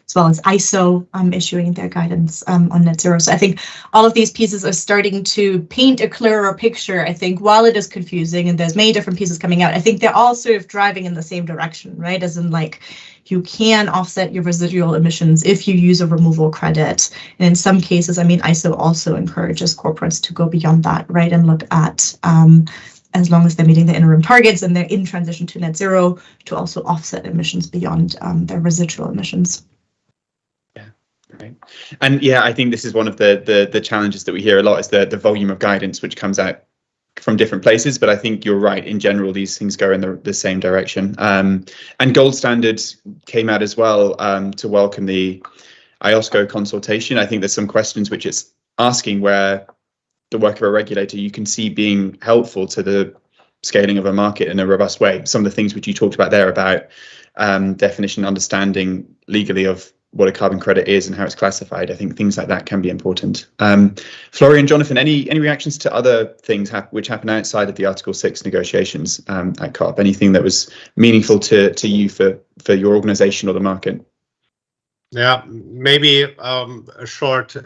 Speaker 6: as well as ISO issuing their guidance on net zero. So I think all of these pieces are starting to paint a clearer picture. I think while it is confusing and there's many different pieces coming out, I think they're all sort of driving in the same direction, right? As in, like, you can offset your residual emissions if you use a removal credit. And in some cases, I mean, ISO also encourages corporates to go beyond that, right? And look at, as long as they're meeting the interim targets and they're in transition to net zero, to also offset emissions beyond their residual emissions.
Speaker 3: Yeah, right. And yeah, I think this is one of the challenges that we hear a lot, is the volume of guidance which comes out from different places. But I think you're right. In general, these things go in the same direction. And Gold Standard came out as well to welcome the IOSCO consultation. I think there's some questions which it's asking where the work of a regulator you can see being helpful to the scaling of a market in a robust way. Some of the things which you talked about there about definition, understanding legally of what a carbon credit is and how it's classified. I think things like that can be important. Florian, Jonathan, any reactions to other things which happen outside of the Article 6 negotiations at COP? Anything that was meaningful to you for your organization or the market?
Speaker 5: Yeah, maybe a short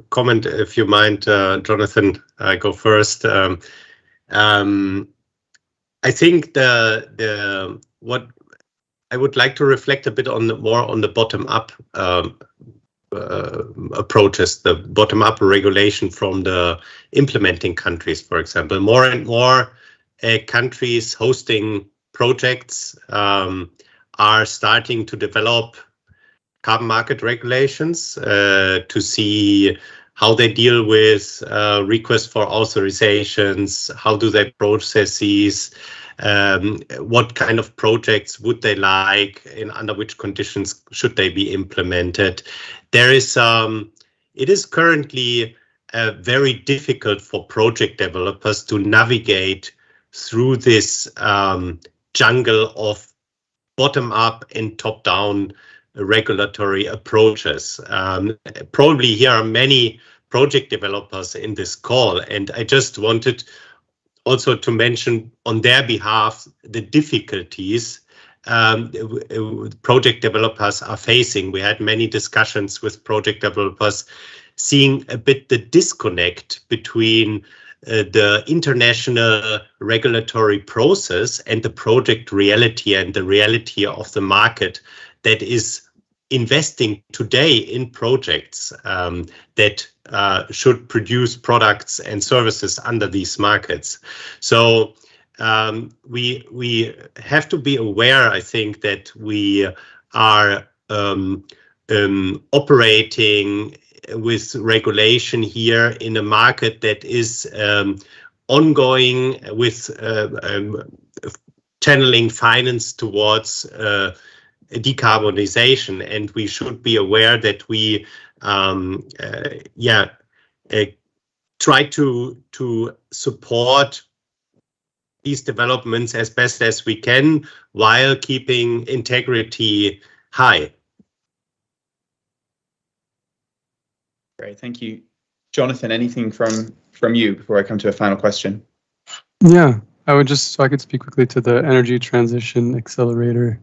Speaker 5: comment, if you mind, Jonathan. I go first. I think what I would like to reflect a bit on more on the bottom-up approaches, the bottom-up regulation from the implementing countries, for example. More and more countries hosting projects are starting to develop carbon market regulations to see how they deal with requests for authorizations, how do they process these, what kind of projects would they like, and under which conditions should they be implemented. There is, it is currently very difficult for project developers to navigate through this jungle of bottom-up and top-down regulatory approaches. Probably here are many project developers in this call, and I just wanted also to mention on their behalf the difficulties project developers are facing. We had many discussions with project developers, seeing a bit the disconnect between the international regulatory process and the project reality and the reality of the market that is investing today in projects that should produce products and services under these markets. So we have to be aware, I think, that we are operating with regulation here in a market that is ongoing, with channeling finance towards decarbonization, and we should be aware that we try to support these developments as best as we can while keeping integrity high.
Speaker 3: Great, thank you. Jonathan, anything from you before I come to a final question?
Speaker 4: Yeah, I would just, so I could speak quickly to the Energy Transition Accelerator.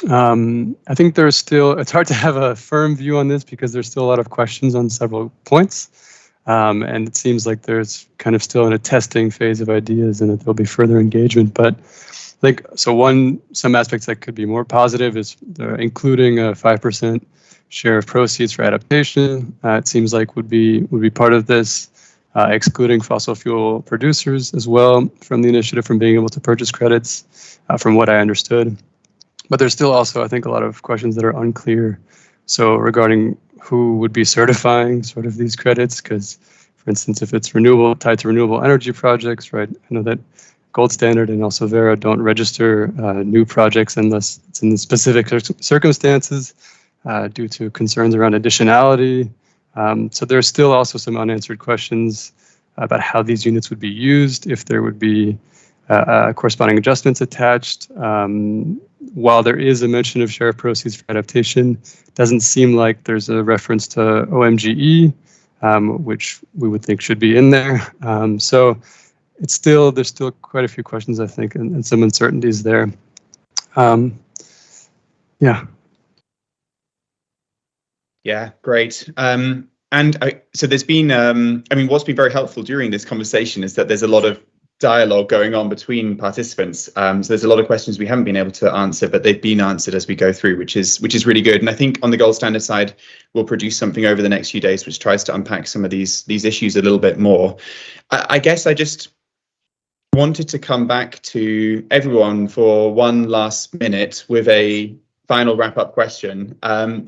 Speaker 4: I think there's still, it's hard to have a firm view on this because there's still a lot of questions on several points. And it seems like there's kind of still in a testing phase of ideas and that there'll be further engagement. But I think, so some aspects that could be more positive is including a 5% share of proceeds for adaptation. It seems like would be part of this, excluding fossil fuel producers as well from the initiative from being able to purchase credits, from what I understood. But there's still also, I think, a lot of questions that are unclear. So regarding who would be certifying sort of these credits, because, for instance, if it's tied to renewable energy projects, right? I know that Gold Standard and also Verra don't register new projects unless it's in the specific circumstances due to concerns around additionality. So there's still also some unanswered questions about how these units would be used, if there would be corresponding adjustments attached. While there is a mention of share of proceeds for adaptation, it doesn't seem like there's a reference to OMGE, which we would think should be in there. So there's still quite a few questions, I think, and some uncertainties there. Yeah.
Speaker 3: Yeah, great. So there's been, what's been very helpful during this conversation is that there's a lot of dialogue going on between participants. So there's a lot of questions we haven't been able to answer, but they've been answered as we go through, which is really good. And I think on the Gold Standard side, we'll produce something over the next few days which tries to unpack some of these issues a little bit more. I guess I just wanted to come back to everyone for one last minute with a final wrap-up question,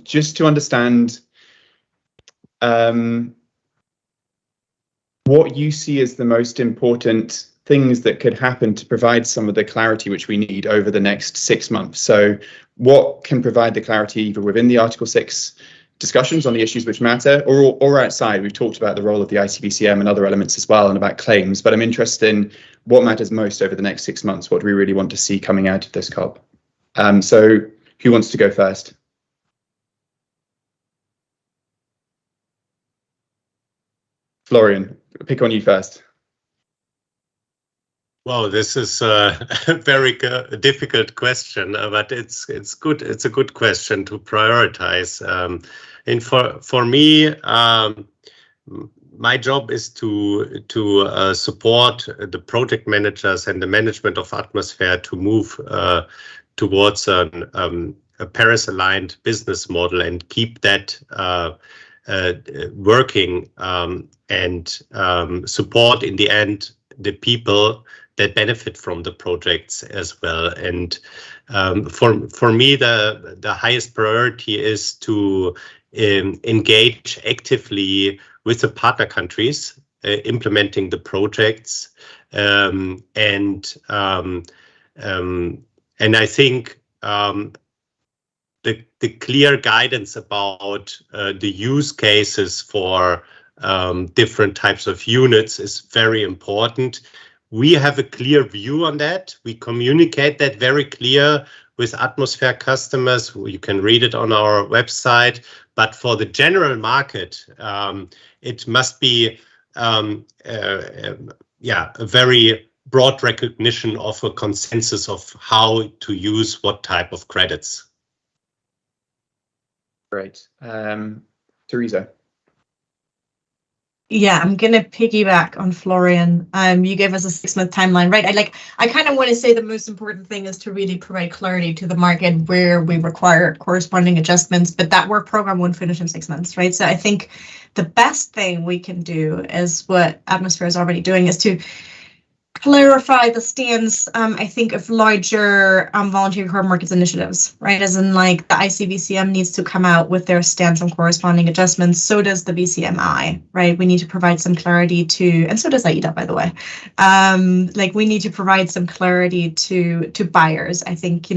Speaker 3: just to understand what you see as the most important things that could happen to provide some of the clarity which we need over the next 6 months. So what can provide the clarity either within the Article 6 discussions on the issues which matter or outside? We've talked about the role of the ICBCM and other elements as well and about claims, but I'm interested in what matters most over the next 6 months. What do we really want to see coming out of this COP? So who wants to go first? Florian, pick on you first.
Speaker 5: Well, this is a very difficult question, but it's good. It's a good question to prioritize. And for me, my job is to support the project managers and the management of Atmosphere to move towards a Paris-aligned business model and keep that working and support in the end the people that benefit from the projects as well. And for me, the highest priority is to engage actively with the partner countries implementing the projects, and I think the clear guidance about the use cases for different types of units is very important. We have a clear view on that. We communicate that very clear with Atmosphere customers. You can read it on our website. But for the general market, it must be a very broad recognition of a consensus of how to use what type of credits.
Speaker 3: Great. Teresa.
Speaker 6: Yeah, I'm gonna piggyback on Florian. You gave us a 6-month timeline, right? I kind of want to say the most important thing is to really provide clarity to the market where we require corresponding adjustments, but that work program won't finish in 6 months, right? So I think the best thing we can do is what Atmosphere is already doing is to clarify the stance, I think, of larger voluntary carbon markets initiatives, right? As in, like, the ICBCM needs to come out with their stance on corresponding adjustments. So does the BCMI, right? We need to provide some clarity to, and so does AIDA, by the way. We need to provide some clarity to buyers. I think,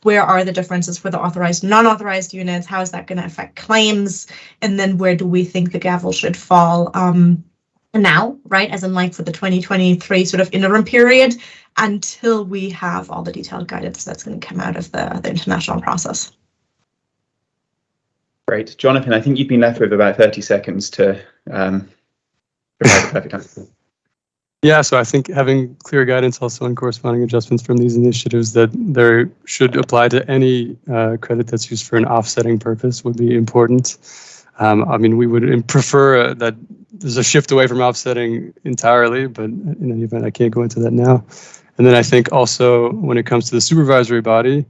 Speaker 6: where are the differences for the authorized, non-authorized units? How is that going to affect claims? And then where do we think the gavel should fall? Now, right, as in for the 2023 sort of interim period until we have all the detailed guidance that's going to come out of the international process.
Speaker 3: Great. Jonathan, I think you've been left with about 30 seconds to provide the perfect answer.
Speaker 4: Yeah, so I think having clear guidance also on corresponding adjustments from these initiatives that there should apply to any credit that's used for an offsetting purpose would be important. I mean, we would prefer that there's a shift away from offsetting entirely, but in any event, I can't go into that now. And then I think also when it comes to the supervisory body,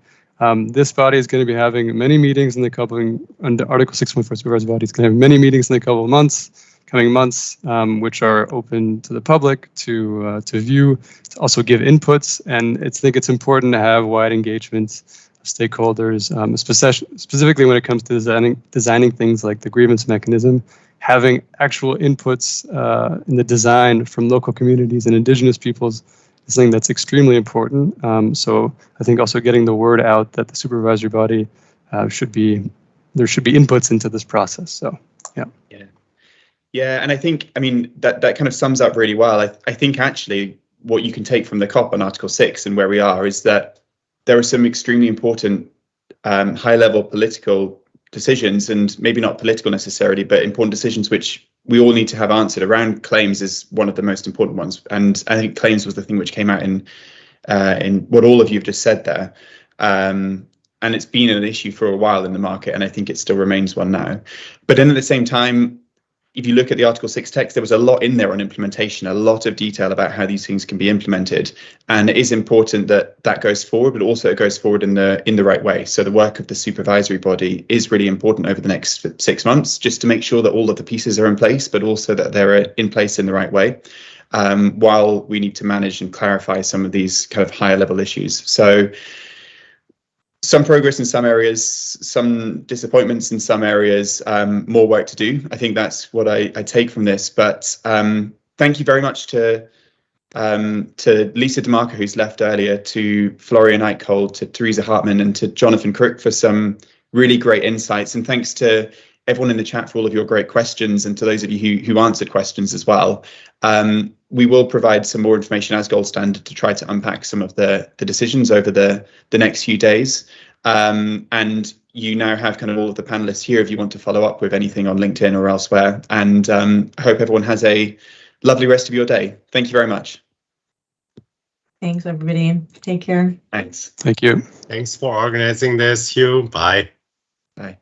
Speaker 4: this body is going to be having many meetings in the under Article 6.4 supervisory body. It's going to have many meetings in the coming months, which are open to the public to view, to also give inputs. And I think it's important to have wide engagement of stakeholders, specifically when it comes to designing things like the grievance mechanism. Having actual inputs in the design from local communities and indigenous peoples is something that's extremely important. So I think also getting the word out that the supervisory body there should be inputs into this process. So, yeah.
Speaker 3: Yeah, and I think, I mean, that kind of sums up really well. I think actually what you can take from the COP on Article 6 and where we are is that there are some extremely important high-level political decisions, and maybe not political necessarily, but important decisions which we all need to have answered. Around claims is one of the most important ones, and I think claims was the thing which came out in what all of you have just said there. And it's been an issue for a while in the market, and I think it still remains one now. But then at the same time, if you look at the Article 6 text, there was a lot in there on implementation, a lot of detail about how these things can be implemented. And it is important that that goes forward, but also it goes forward in the right way. So the work of the supervisory body is really important over the next 6 months, just to make sure that all of the pieces are in place, but also that they're in place in the right way, while we need to manage and clarify some of these kind of higher level issues. So some progress in some areas, some disappointments in some areas, more work to do. I think that's what I take from this. But thank you very much to Lisa DeMarco, who's left earlier, to Florian Eichhold, to Teresa Hartmann, and to Jonathan Crook for some really great insights. And thanks to everyone in the chat for all of your great questions, and to those of you who answered questions as well. We will provide some more information as Gold Standard to try to unpack some of the decisions over the next few days. And you now have kind of all of the panelists here if you want to follow up with anything on LinkedIn or elsewhere. And I hope everyone has a lovely rest of your day. Thank you very much.
Speaker 6: Thanks, everybody. Take care.
Speaker 3: Thanks.
Speaker 4: Thank you.
Speaker 5: Thanks for organizing this, Hugh. Bye.
Speaker 3: Bye.